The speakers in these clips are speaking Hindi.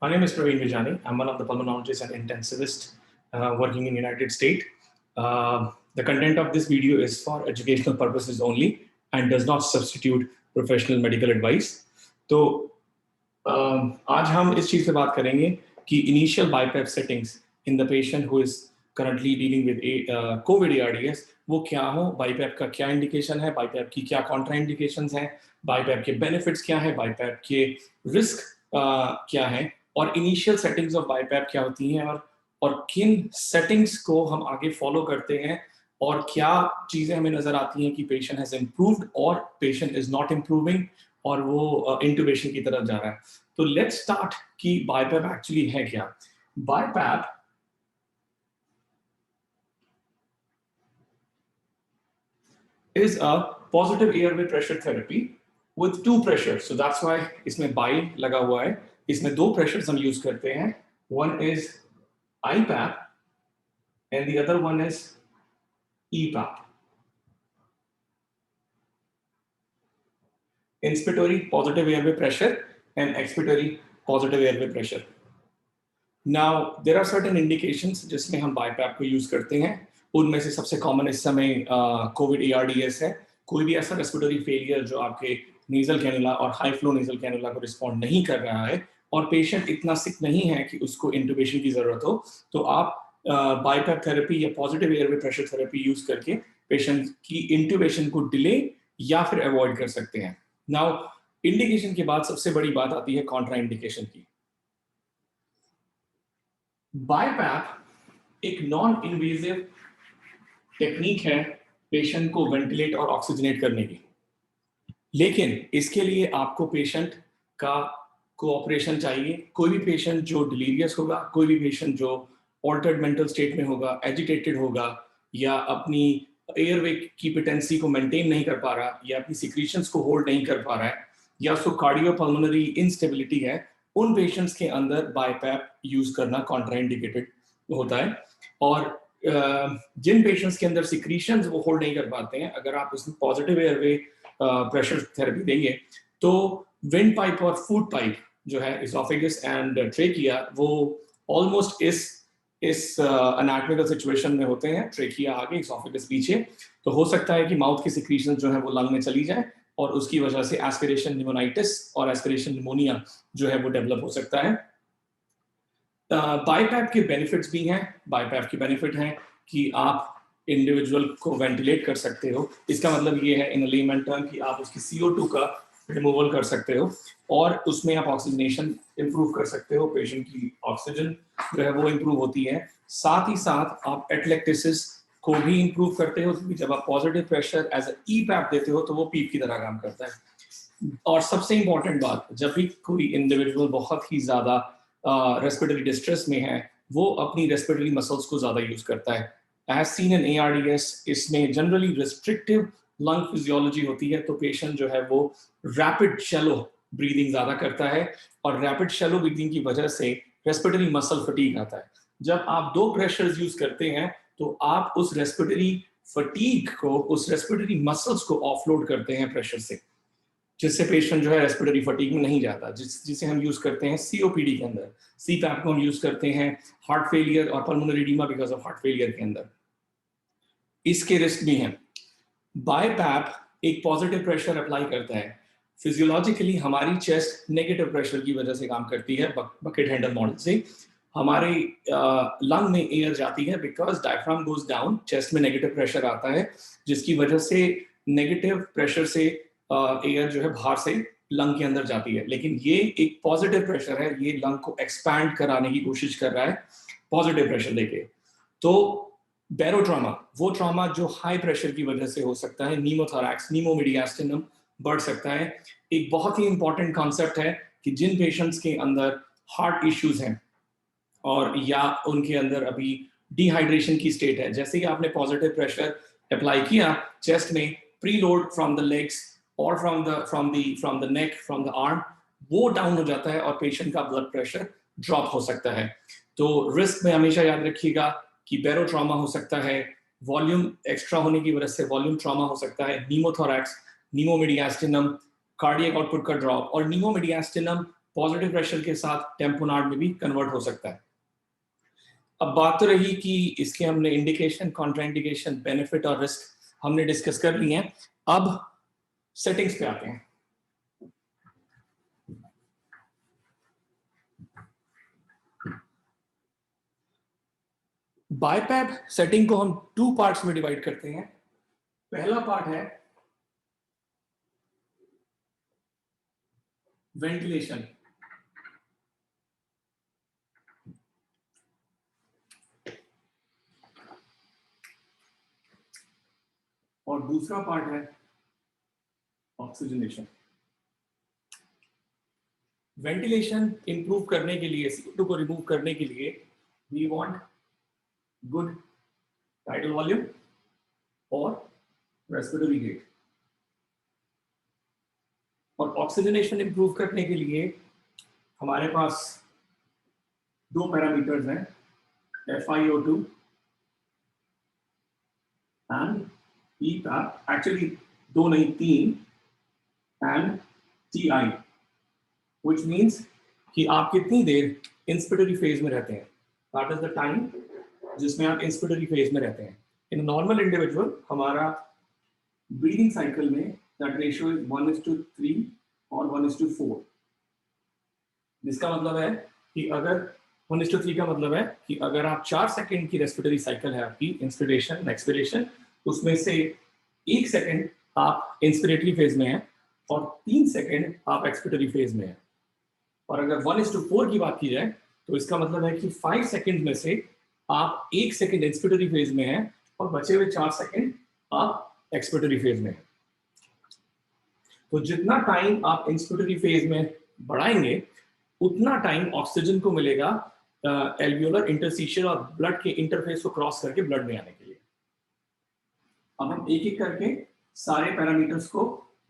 My name is Praveen Vijani. I'm one of the pulmonologists and intensivists working in United States. The content of this video is for educational purposes only and does not substitute professional medical advice. तो आज हम इस चीज़ पे बात करेंगे कि initial BiPAP settings in the patient who is currently dealing with Covid ARDS वो क्या हो, बाईपैप का क्या इंडिकेशन है, बाईपैप की क्या कॉन्ट्रा इंडिकेशंस हैं, बाईपैप के बेनिफिट्स क्या है, बाईपैप के रिस्क क्या है और इनिशियल सेटिंग्स ऑफ बाईपैप क्या होती हैं और किन सेटिंग्स को हम आगे फॉलो करते हैं और क्या चीज़ें हमें नज़र आती हैं कि पेशेंट हैज़ इम्प्रूव्ड और पेशेंट इज़ नॉट इम्प्रूविंग और वो इंटुबेशन की तरफ जा रहा है. तो लेट्स स्टार्ट कि बाईपैप एक्चुअली है क्या. BiPAP is a positive airway pressure therapy with two pressures. So that's why इसमें बाई लगा हुआ है. इसमें दो प्रेशर्स हम यूज करते हैं. One is IPAP and the other one is EPAP. Inspiratory positive airway pressure and expiratory positive airway pressure. Now there are certain indications जिसमें हम BiPAP को यूज करते हैं. उनमें से सबसे कॉमन इस समय कोविड एआरडीएस है. कोई भी ऐसा रेस्पिरेटरी फेलियर जो आपके नेजल कैनुला और हाई फ्लो नेजल कैनुला को रिस्पॉन्ड नहीं कर रहा है और पेशेंट इतना सिक नहीं है कि उसको इंटुबेशन की जरूरत हो, तो आप बाईपैप थेरेपी या positive airway pressure therapy use करके पेशेंट की इंटुबेशन को डिले या फिर अवॉइड कर सकते हैं. नाउ इंडिकेशन के बाद सबसे बड़ी बात आती है कॉन्ट्रा इंडिकेशन की. बाईपैप एक नॉन इन्वेजिव टेक्निक है पेशेंट को वेंटिलेट और ऑक्सीजनेट करने की, लेकिन इसके लिए आपको पेशेंट का कोऑपरेशन चाहिए. कोई भी पेशेंट जो डिलीरियस होगा, कोई भी पेशेंट जो ऑल्टर्ड मेंटल स्टेट में होगा, एजिटेटेड होगा या अपनी एयरवे की पेटेंसी को मेंटेन नहीं कर पा रहा या अपनी सिक्रीशंस को होल्ड नहीं कर पा रहा है या उसको कार्डियोपल्मोनरी इंस्टेबिलिटी है, उन पेशेंट्स के अंदर बाईपैप यूज करना कॉन्ट्राइंडिकेटेड होता है. और जिन पेशेंट्स के अंदर सिक्रीशंस वो होल्ड नहीं कर पाते हैं, अगर आप उसमें पॉजिटिव एयरवे प्रेशर थेरेपी देंगे तो विंड पाइप और फूड पाइप जो है इसोफेगस एंड ट्रेकिया वो ऑलमोस्ट इस एनाटॉमिकल सिचुएशन में होते हैं. ट्रेकिया आगे, इसोफेगस पीछे. तो हो सकता है कि माउथ की सिक्रीशन जो है वो लंग में चली जाए और उसकी वजह से एस्पिरेशन निमोनाइटिस और एस्पिरेशन निमोनिया जो है वो डेवलप हो सकता है. बाईपैप के बेनिफिट्स भी हैं. बाईपैप के बेनिफिट हैं कि आप इंडिविजुअल को वेंटिलेट कर सकते हो. इसका मतलब ये है इन लेमन टर्म कि आप उसकी CO2 का रिमूवल कर सकते हो और उसमें आप ऑक्सीजनेशन इंप्रूव कर सकते हो. पेशेंट की ऑक्सीजन जो है वो इंप्रूव होती है. साथ ही साथ आप एटलेक्टिसिस को भी इंप्रूव करते हो, क्योंकि जब आप पॉजिटिव प्रेशर एज EPAP देते हो तो वो पीप की तरह काम करता है. और सबसे इंपॉर्टेंट बात, जब भी कोई इंडिविजुअल बहुत ही ज्यादा रेस्पिरेटरी डिस्ट्रेस में है, वो अपनी रेस्पिरेटरी मसल्स को ज्यादा यूज करता है. एज सीन इन ARDS, इसमें जनरली रिस्ट्रिक्टिव लंग फिजियोलॉजी होती है, तो पेशेंट जो है वो रैपिड शैलो ब्रीदिंग ज्यादा करता है और रैपिड शैलो ब्रीदिंग की वजह से रेस्पिरेटरी मसल फटीग आता है. जब आप दो प्रेशर्स यूज करते हैं तो आप उस रेस्पिरेटरी फटीग को, उस रेस्पिरेटरी मसल्स को ऑफलोड करते हैं प्रेशर से, जिससे पेशेंट जो है रेस्पिरेटरी फटीग में नहीं जाता, जिसे हम यूज करते हैं COPD के अंदर. CPAP को हम यूज करते हैं हार्ट फेलियर और pulmonary oedema because of heart failure के अंदर. इसके रिस्क भी हैं. बाईपैप एक पॉजिटिव प्रेशर अप्लाई करता है. फिजियोलॉजिकली हमारी चेस्ट नेगेटिव प्रेशर की वजह से काम करती है. बकेट हैंडल मॉडल से हमारे लंग में एयर जाती है because diaphragm goes down, chest में नेगेटिव प्रेशर आता है, जिसकी वजह से नेगेटिव प्रेशर से एयर जो है बाहर से लंग के अंदर जाती है. लेकिन ये एक पॉजिटिव प्रेशर है, ये लंग को एक्सपैंड कराने की कोशिश कर रहा है पॉजिटिव प्रेशर देके. तो बैरोट्रॉमा, वो ट्रॉमा जो हाई प्रेशर की वजह से हो सकता है, नीमोथोरैक्स, नीमोमीडियास्टिनम बढ़ सकता है. एक बहुत ही इंपॉर्टेंट कॉन्सेप्ट है कि जिन पेशेंट्स के अंदर हार्ट इश्यूज हैं और या उनके अंदर अभी डिहाइड्रेशन की स्टेट है, जैसे ही आपने पॉजिटिव प्रेशर अप्लाई किया चेस्ट में, प्रीलोड फ्रॉम द लेग्स और from the neck, from the arm, वो डाउन हो जाता है और पेशेंट का ब्लड प्रेशर ड्रॉप हो सकता है. तो रिस्क में हमेशा याद रखिएगा कि बैरोट्रॉमा हो सकता है, वॉल्यूम एक्स्ट्रा होने की वजह से वॉल्यूम ट्रॉमा हो सकता है, नीमोथोरैक्स, नीमोमीडियास्टिनम, कार्डियक आउटपुट का ड्रॉप. और नीमोमीडियास्टिनम पॉजिटिव प्रेशर के साथ टेम्पोनार्ड में भी कन्वर्ट हो सकता है। अब बात तो रही कि इसके हमने इंडिकेशन, कॉन्ट्राइंडिकेशन, बेनिफिट और रिस्क हमने डिस्कस कर लिए हैं। अब सेटिंग्स पे आते हैं। बाईपैप सेटिंग को हम 2 पार्ट्स में डिवाइड करते हैं। पहला पार्ट है वेंटिलेशन। और दूसरा पार्ट है ऑक्सीजनेशन। वेंटिलेशन इंप्रूव करने के लिए, CO2 को रिमूव करने के लिए we want good tidal volume और रेस्पिरेटरी रेट। और ऑक्सीजनेशन इंप्रूव करने के लिए हमारे पास 2 पैरामीटर्स हैं, FiO2 एंड EPAP, एक्चुअली 2 नहीं 3, एंड TI, which means कि आप कितनी देर इंस्पिरेटरी फेज में रहते हैं। दैट इज द टाइम जिसमें आप इंस्पिरेटरी फेज में रहते हैं। इन नॉर्मल इंडिविजुअल हमारा ब्रीदिंग साइकिल में दैट रेशियो इज 1:3 और 1:4, जिसका मतलब है कि अगर 1:3 का मतलब है कि अगर आप 4 सेकंड की रेस्पिरेटरी साइकिल है आपकी, इंस्पिरेशन एक्सपिरेशन, उसमें से 1 सेकंड आप इंस्पिरेटरी फेज में हैं और 3 सेकंड आप एक्सपिरेटरी फेज में हैं। और अगर 1:4 की बात की जाए तो इसका मतलब है कि 5 सेकंड में से आप 1 सेकंड इंस्पिरेटरी फेज में हैं और बचे हुए 4 सेकंड आप एक्सपिरेटरी फेज में हैं। तो जितना टाइम आप इंस्पिरेटरी फेज में बढ़ाएंगे उतना टाइम ऑक्सीजन को मिलेगा एल्वियोलर इंटरस्टिशियल और ब्लड के इंटरफेस को क्रॉस करके ब्लड में आने के लिए। अब हम एक एक करके सारे पैरामीटर्स को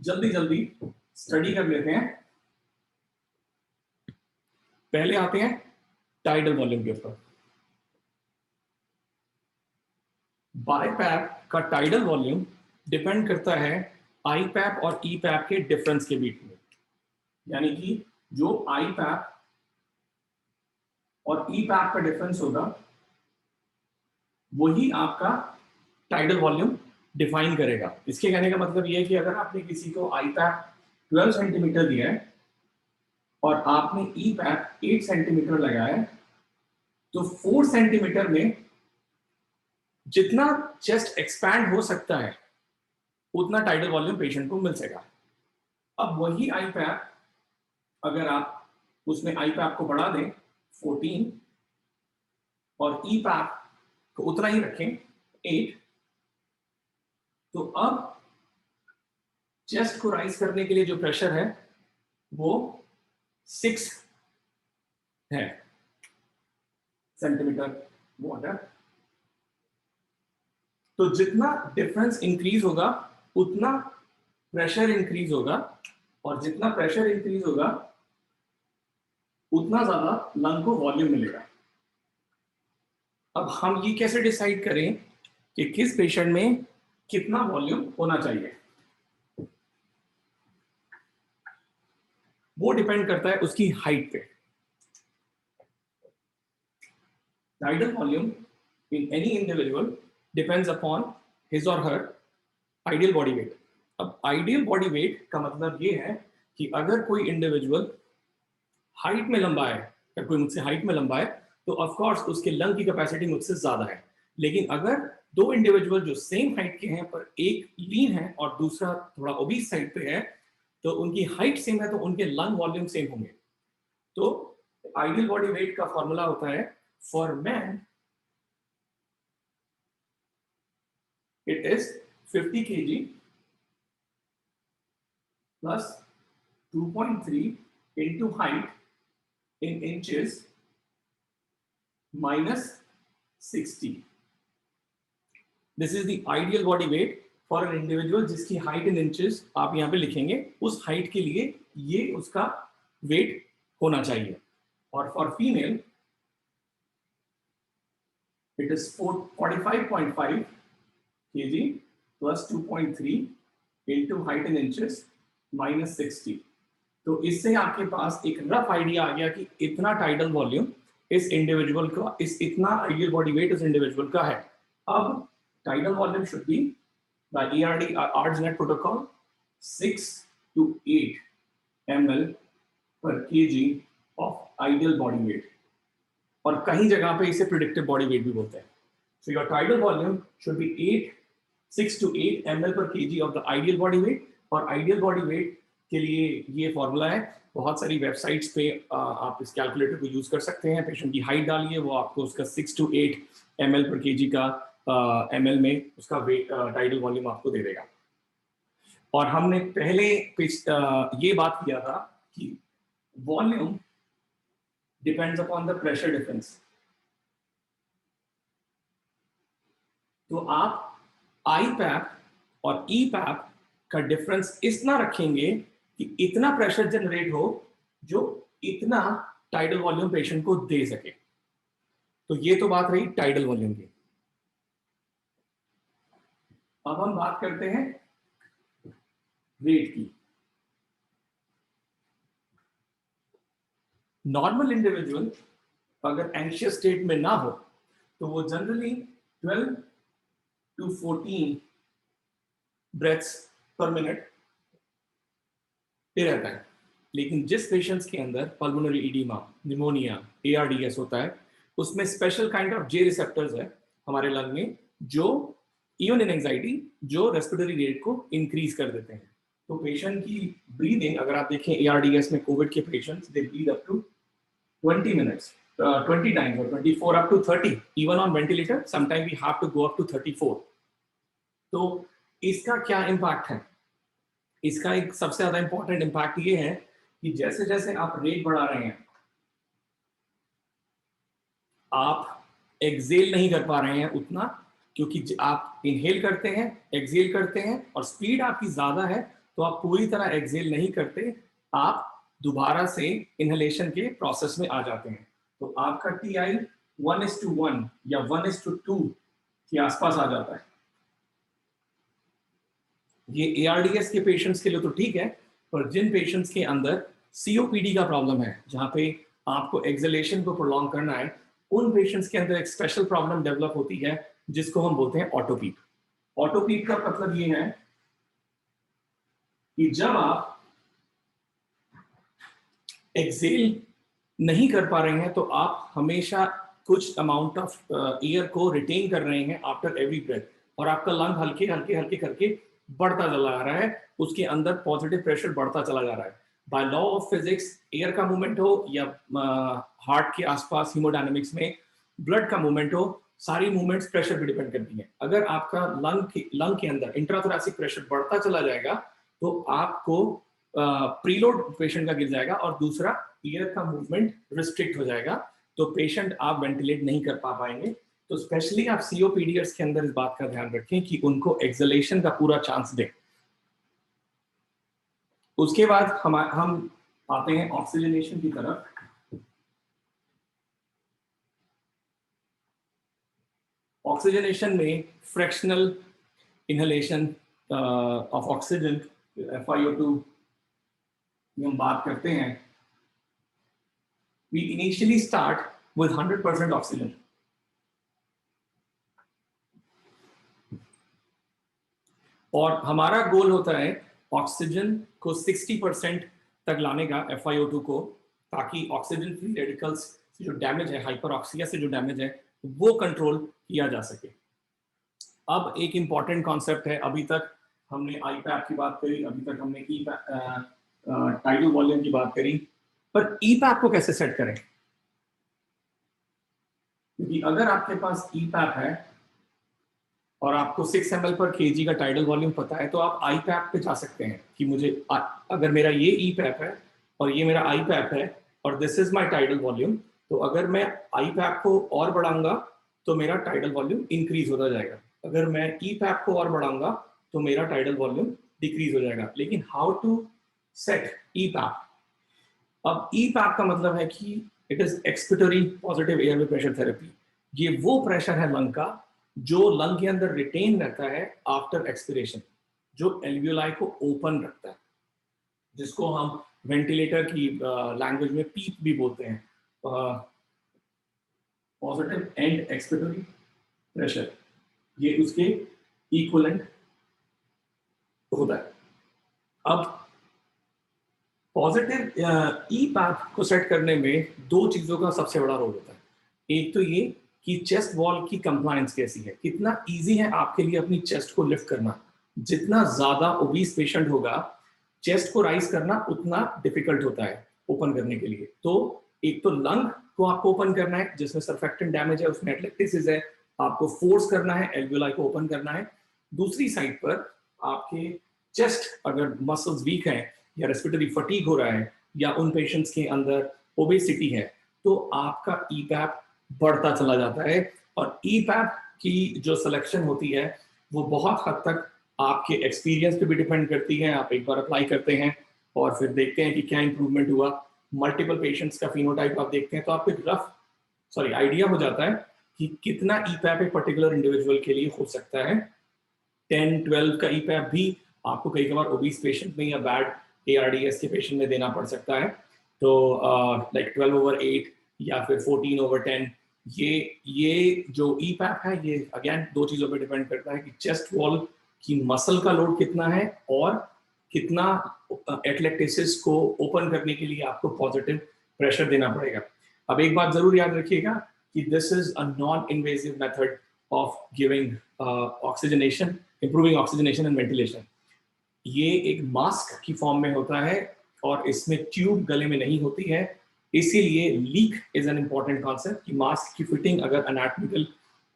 जल्दी जल्दी स्टडी कर लेते हैं। पहले आते हैं टाइडल वॉल्यूम के ऊपर। बाईपैप का टाइडल वॉल्यूम डिपेंड करता है आईपैप और ईपैप के डिफरेंस के बीच में, यानी कि जो आईपैप और ईपैप का डिफरेंस होगा वही आपका टाइडल वॉल्यूम डिफाइन करेगा। इसके कहने का मतलब ये है कि अगर आपने किसी को आईपैप 12 सेंटीमीटर दिया है और आपने ईपैप 8 सेंटीमीटर लगाया है, तो 4 सेंटीमीटर में जितना चेस्ट एक्सपैंड हो सकता है उतना टाइडल वॉल्यूम पेशेंट को मिल सकेगा। अब वही आईपैप अगर आप उसमें आईपैप को बढ़ा दें 14 और ईपैप को उतना ही रखें 8, तो अब चेस्ट को राइज करने के लिए जो प्रेशर है वो 6 है सेंटीमीटर वाटर। तो जितना डिफरेंस इंक्रीज होगा उतना प्रेशर इंक्रीज होगा, और जितना प्रेशर इंक्रीज होगा उतना ज्यादा लंग को वॉल्यूम मिलेगा। अब हम ये कैसे डिसाइड करें कि किस पेशेंट में कितना वॉल्यूम होना चाहिए? वो डिपेंड करता है उसकी हाइट पे। Tidal volume in any individual depends upon his or her ideal body weight. अब ideal body weight का मतलब ये है कि अगर कोई इंडिविजुअल हाइट में लंबा है, अगर कोई मुझसे हाइट में लंबा है तो ऑफ कोर्स उसके लंग की कैपेसिटी मुझसे ज्यादा है। लेकिन अगर 2 इंडिविजुअल जो सेम हाइट के हैं पर एक लीन है और दूसरा थोड़ा ओबीस साइड पे है, तो उनकी हाइट सेम है तो उनके लंग वॉल्यूम सेम होंगे। तो आइडियल बॉडी वेट का फॉर्मूला होता है for man it is 50 kg plus 2.3 into height in inches minus 60. This is the ideal body weight for an individual जिसकी height in inches आप यहाँ पे लिखेंगे, उस height के लिए ये उसका weight होना चाहिए। और for female it is 45.5 kg plus 2.3 into height in inches minus 60. तो इससे आपके पास एक रफ आइडिया आ गया कि इतना टाइडल वॉल्यूम इस इंडिविजुअल का, इस इतना आइडियल बॉडी वेट इस इंडिविजुअल का है। अब tidal volume should be by ERD ARDS-NET protocol 6 to 8 ml per kg of ideal body weight, और कहीं जगह पे इसे प्रिडिक्टिव बॉडी वेट भी बोलते हैं। So your tidal volume should B 6 to 8 ml per kg of the ideal body weight. और आइडियल बॉडी वेट के लिए ये फॉर्मूला है, बहुत सारी वेबसाइट्स पे आप इस कैलकुलेटर को यूज कर सकते हैं। पेशेंट की हाइट डालिए, वो आपको उसका 6 to 8 ml per kg का ml में उसका वेट टाइडल वॉल्यूम आपको दे देगा। और हमने पहले ये बात किया था कि volume depends upon the pressure difference. तो आप IPAP और EPAP का डिफरेंस इतना रखेंगे कि इतना प्रेशर जनरेट हो जो इतना टाइडल वॉल्यूम पेशेंट को दे सके। तो ये तो बात रही टाइडल वॉल्यूम की। अब हम बात करते हैं वेट की। नॉर्मल इंडिविजुअल अगर एंशियस स्टेट में ना हो तो वो जनरली 12 to 14 ब्रेथ्स पर मिनट पे रहता है। लेकिन जिस पेशेंट्स के अंदर पल्मोनरी इडीमा, निमोनिया, ARDS होता है, उसमें special kind of J receptors है हमारे लंग में, जो इवन इन एंजाइटी जो रेस्पिरेटरी रेट को इंक्रीज कर देते हैं। तो पेशेंट की ब्रीदिंग, अगर आप देखें ARDS में कोविड के patients, they breathe up to 20 minutes, 20 times or 24 up to 30, even on ventilator sometimes we have to go up to 34। तो इसका क्या इम्पैक्ट है? इसका एक सबसे ज्यादा इंपॉर्टेंट इम्पैक्ट ये है कि जैसे जैसे आप रेट बढ़ा रहे हैं, आप एक्सेल नहीं कर पा रहे हैं उतना, क्योंकि आप इनहेल करते हैं, एक्सेल करते हैं, और स्पीड आपकी ज्यादा है तो आप पूरी तरह एक्सेल नहीं करते, आप दोबारा से इनहेलेशन के प्रोसेस में आ जाते हैं। तो आपका TI 1:1 या 1:2 के आसपास आ जाता है। ये ARDS के पेशेंट्स के लिए तो ठीक है, पर जिन पेशेंट्स के अंदर COPD का प्रॉब्लम है, जहां पे आपको एक्सेलेशन को प्रोलॉन्ग करना है, उन पेशेंट्स के अंदर एक स्पेशल प्रॉब्लम डेवलप होती है जिसको हम बोलते हैं ऑटोपीक। ऑटोपीक का मतलब ये है कि जब आप एक्सेल नहीं कर पा रहे हैं तो आप हमेशा कुछ अमाउंट ऑफ एयर को रिटेन कर रहे हैं आफ्टर एवरी ब्रेथ, और आपका लंग हल्के हल्के हल्के करके बढ़ता चला जा रहा है, उसके अंदर पॉजिटिव प्रेशर बढ़ता चला जा रहा है। By law of physics, air का मूवमेंट हो या हार्ट के आसपास हीमोडायनामिक्स में ब्लड का मूवमेंट हो, सारी मूवमेंट्स प्रेशर पे डिपेंड करती हैं। अगर आपका लंग के अंदर इंट्राथोरैसिक प्रेशर बढ़ता चला जाएगा तो आपको प्रीलोड पेशेंट का गिर जाएगा, और दूसरा एयर का मूवमेंट रिस्ट्रिक्ट हो जाएगा, तो पेशेंट आप वेंटिलेट नहीं कर पाएंगे। तो स्पेशली आप COPDers के अंदर इस बात का ध्यान रखें कि उनको एक्सेलेशन का पूरा चांस दें। उसके बाद हम आते हैं ऑक्सीजनेशन की तरफ। ऑक्सीजनेशन में fractional inhalation of oxygen, FiO2 हम बात करते हैं। We initially start with 100% oxygen, और हमारा गोल होता है ऑक्सीजन को 60% तक लाने का, FiO2 को, ताकि ऑक्सीजन फ्री रेडिकल्स से जो डैमेज है, हाइपरऑक्सिया से जो डैमेज है, वो कंट्रोल किया जा सके। अब एक इंपॉर्टेंट कॉन्सेप्ट है, अभी तक हमने IPAP की बात करी, अभी तक हमने टाइडल वॉल्यूम की बात करी, पर EPAP को कैसे सेट करें? क्योंकि अगर आपके पास EPAP है और आपको 6 ml पर kg का टाइडल वॉल्यूम पता है, तो आप IPAP पे जा सकते हैं कि मुझे अगर मेरा ये EPAP है और ये मेरा IPAP है और this is my tidal volume, तो अगर मैं IPAP को और बढ़ाऊंगा तो मेरा टाइडल वॉल्यूम इंक्रीज होता जाएगा, अगर मैं EPAP को और बढ़ाऊंगा तो मेरा टाइडल वॉल्यूम डिक्रीज हो जाएगा। लेकिन हाउ टू सेट EPAP? अब EPAP का मतलब है कि it is expiratory positive airway pressure therapy. ये वो प्रेशर है लंग का जो लंग के अंदर रिटेन रहता है आफ्टर एक्सपिरेशन, जो एल्वियोलाई को ओपन रखता है, जिसको हम वेंटिलेटर की लैंग्वेज में पीप भी बोलते हैं, पॉजिटिव एंड एक्सपिरेटरी प्रेशर, ये उसके इक्विवेलेंट होता है। अब पॉजिटिव ई पैप को सेट करने में दो चीजों का सबसे बड़ा रोल होता है। एक तो ये कि चेस्ट वॉल की कंप्लायंस कैसी है, कितना इजी है आपके लिए अपनी चेस्ट को लिफ्ट करना। जितना ज्यादा ओबीस पेशेंट होगा, चेस्ट को राइज करना उतना डिफिकल्ट होता है ओपन करने के लिए। तो एक तो लंग को आपको ओपन करना है जिसमें सरफेक्टेंट डैमेज है, उसमें एटलेक्टिसिस है, आपको फोर्स करना है, एल्वियोलाई को ओपन करना है। दूसरी साइड पर आपके चेस्ट अगर मसल्स वीक हैं या रेस्पिरेटरी फटीग हो रहा है या उन पेशेंट्स के अंदर ओबेसिटी है, तो आपका ईपैप बढ़ता चला जाता है। और ईपैप की जो सिलेक्शन होती है वो बहुत हद तक आपके एक्सपीरियंस पे भी डिपेंड करती है। आप एक बार अप्लाई करते हैं और फिर देखते हैं कि क्या इंप्रूवमेंट हुआ, मल्टीपल पेशेंट्स का फिनोटाइप आप देखते हैं, तो आपको रफ आइडिया हो जाता है कि कितना ईपैप एक पर्टिकुलर इंडिविजुअल के लिए हो सकता है। 10-12 का ईपैप भी आपको कई बार ओबीस पेशेंट में या बैड ARDS के पेशेंट में देना पड़ सकता है। तो लाइक 12/8 या फिर 14/10, ये जो ईपैप है ये अगेन दो चीजों पे डिपेंड करता है कि चेस्ट वॉल की मसल का लोड कितना है और कितना एटलेक्टिसिस को ओपन करने के लिए आपको पॉजिटिव प्रेशर देना पड़ेगा। अब एक बात जरूर याद रखिएगा कि this is a non invasive method of giving oxygenation, improving oxygenation and ventilation. ये एक मास्क की फॉर्म में होता है और इसमें ट्यूब गले में नहीं होती है, इसीलिए leak is an important concept कि मास्क की फिटिंग अगर एनाटॉमिकल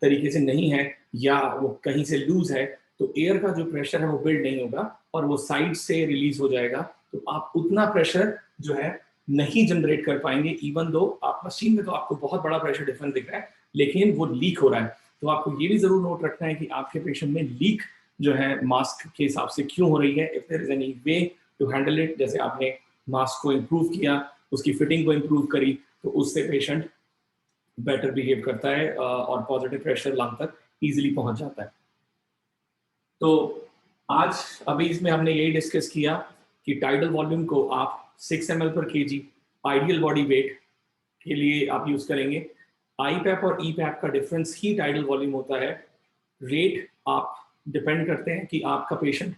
तरीके से नहीं है या वो कहीं से लूज है तो एयर का जो प्रेशर है वो बिल्ड नहीं होगा और वो साइड से रिलीज हो जाएगा। तो आप उतना प्रेशर जो है नहीं जनरेट कर पाएंगे, इवन दो आप मशीन में तो आपको बहुत बड़ा प्रेशर डिफरेंस दिख रहा है लेकिन वो लीक हो रहा है। तो आपको ये भी जरूर नोट रखना है कि आपके पेशेंट में लीक जो है मास्क के हिसाब से क्यों हो रही है। If there is any way to handle it, जैसे आपने मास्क को इम्प्रूव किया, उसकी फिटिंग को इम्प्रूव करी, तो उससे पेशेंट बेटर बिहेव करता है और पॉजिटिव प्रेशर लंग तक इजीली पहुंच जाता है। तो आज अभी इसमें हमने यही डिस्कस किया कि टाइडल वॉल्यूम को आप 6 ml per kg ideal body wait के लिए आप यूज करेंगे। आईपैप और ईपैप का डिफरेंस ही टाइडल वॉल्यूम होता है। रेट आप डिपेंड करते हैं कि आपका पेशेंट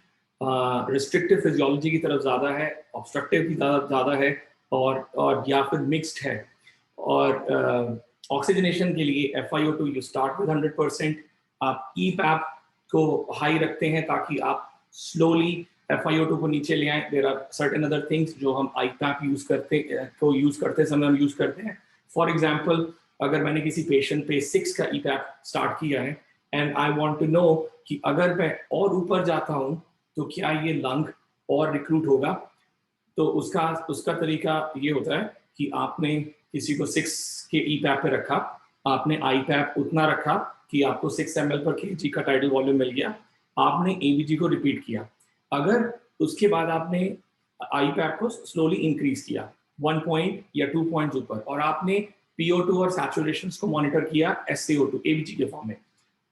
रिस्ट्रिक्टिव फिजियोलॉजी की तरफ ज़्यादा है, ऑब्स्ट्रक्टिव की ज़्यादा है और या फिर मिक्स्ड है। और ऑक्सीजनेशन के लिए FiO2 यू स्टार्ट विद 100%, आप ईपैप को हाई रखते हैं ताकि आप स्लोली FiO2 को नीचे ले आए। There are certain other things जो हम आईपैप यूज करते समय हम यूज करते हैं। फॉर एग्जांपल, अगर मैंने किसी पेशेंट पे 6 का ईपैप स्टार्ट किया है and I want to know कि अगर मैं और ऊपर जाता हूं तो क्या ये लंग और रिक्रूट होगा, तो उसका तरीका ये होता है कि आपने किसी को 6 के ईपैप पे रखा, आपने आईपैप उतना रखा कि आपको 6 ml per kg का टाइडल वॉल्यूम मिल गया, आपने ABG को रिपीट किया। अगर उसके बाद आपने आईपैप को स्लोली इंक्रीज किया 1 पॉइंट या 2 पॉइंट्स ऊपर और आपने PO2 और सैचुरेशन को मॉनिटर किया SaO2 ABG के फॉर्म में,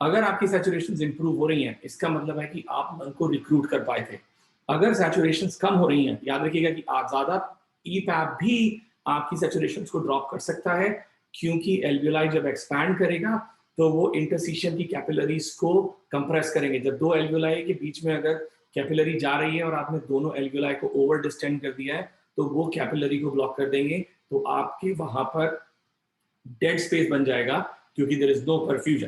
अगर आपकी सैचुरेशन इंप्रूव हो रही हैं इसका मतलब है कि आप लंग को रिक्रूट कर पाए थे। अगर सैचुरेशन कम हो रही हैं, याद रखिएगा कि आप ज्यादा ईपैप भी आपकी सैचुरेशन को ड्रॉप कर सकता है, क्योंकि एल्वियोलाई जब एक्सपैंड करेगा तो वो इंटरस्टिशियल की कैपिलरीज को कंप्रेस करेंगे। जब दो एल्वियोलाई के बीच में अगर कैपिलरी जा रही है और आपने दोनों एल्वियोलाई को ओवर डिस्टेंड कर दिया है तो वो कैपिलरी को ब्लॉक कर देंगे, तो आपके वहां पर डेड स्पेस बन जाएगा क्योंकि देयर इज नो परफ्यूजन।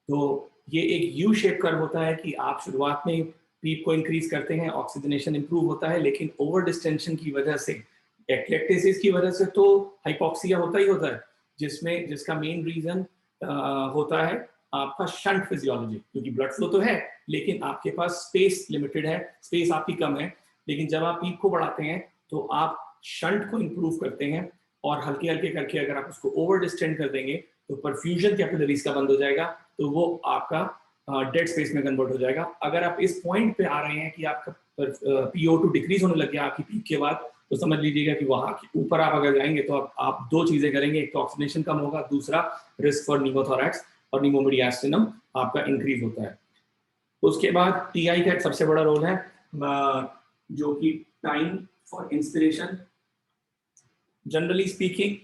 तो ये एक यू शेप कर्व होता है कि आप शुरुआत में पीप को इंक्रीज करते हैं, ऑक्सीजनेशन इंप्रूव होता है, लेकिन ओवर डिस्टेंशन की वजह से, एक्लेक्टेसिस की वजह से तो हाइपोक्सिया होता ही होता है, जिसका मेन रीजन होता है आपका शंट फिजियोलॉजी, क्योंकि ब्लड फ्लो तो है लेकिन आपके पास स्पेस लिमिटेड है, स्पेस आपकी कम है। लेकिन जब आप पीप को बढ़ाते हैं तो आप शंट को इंप्रूव करते हैं और हल्के हल्के करके अगर आप उसको ओवर डिस्टेंड कर देंगे तो परफ्यूजन कैपिलरीज का बंद हो जाएगा, तो वो आपका डेड स्पेस में कन्वर्ट हो जाएगा। अगर आप इस पॉइंट पे आ रहे हैं कि आपका PO2 डिक्रीज होने लग गया आपकी पीक के बाद, तो समझ लीजिएगा कि वहां ऊपर आप अगर जाएंगे तो आप दो चीजें करेंगे, एक तो ऑक्सीजनेशन कम होगा, दूसरा रिस्क फॉर निमोथोरैक्स और निमोमीडियास्टिनम आपका इंक्रीज होता है। उसके बाद TI का एक सबसे बड़ा रोल है जो कि time for inspiration, generally speaking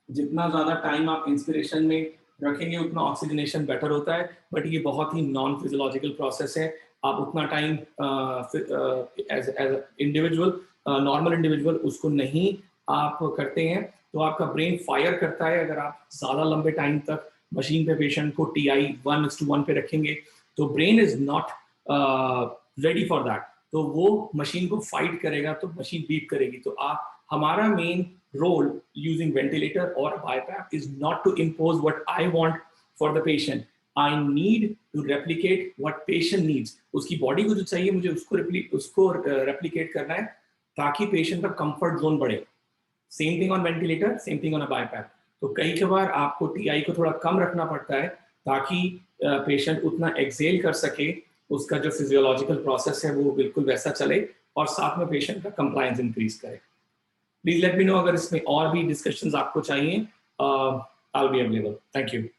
जितना ज़्यादा टाइम आप इंस्पिरेशन में रखेंगे उतना ऑक्सीजनेशन बेटर होता है, बट ये बहुत ही नॉन फिजियोलॉजिकल प्रोसेस है। आप उतना time as individual, normal individual उसको नहीं आप करते हैं तो आपका ब्रेन फायर करता है। अगर आप ज़्यादा लंबे टाइम तक मशीन पे पेशेंट को TI 1:1 पे रखेंगे तो brain is not ready for that, तो वो मशीन को फाइट करेगा, तो मशीन बीप करेगी। तो हमारा main role using ventilator or BiPAP is not to impose what I want for the patient. I need to replicate what patient needs. उसकी बॉडी को जो चाहिए मुझे उसको replicate करना है ताकि पेशेंट का कंफर्ट जोन बढ़े। Same thing on ventilator, same thing on a BiPAP। तो कई बार आपको TI को थोड़ा कम रखना पड़ता है ताकि पेशेंट उतना एक्सेल कर सके, उसका जो फिजियोलॉजिकल प्रोसेस है वो बिल्कुल वैसा चले और साथ में पेशेंट का कंप्लायंस इंक्रीज करे। प्लीज लेट मी नो अगर इसमें और भी डिस्कशंस आपको चाहिए। I'll be available. Thank you.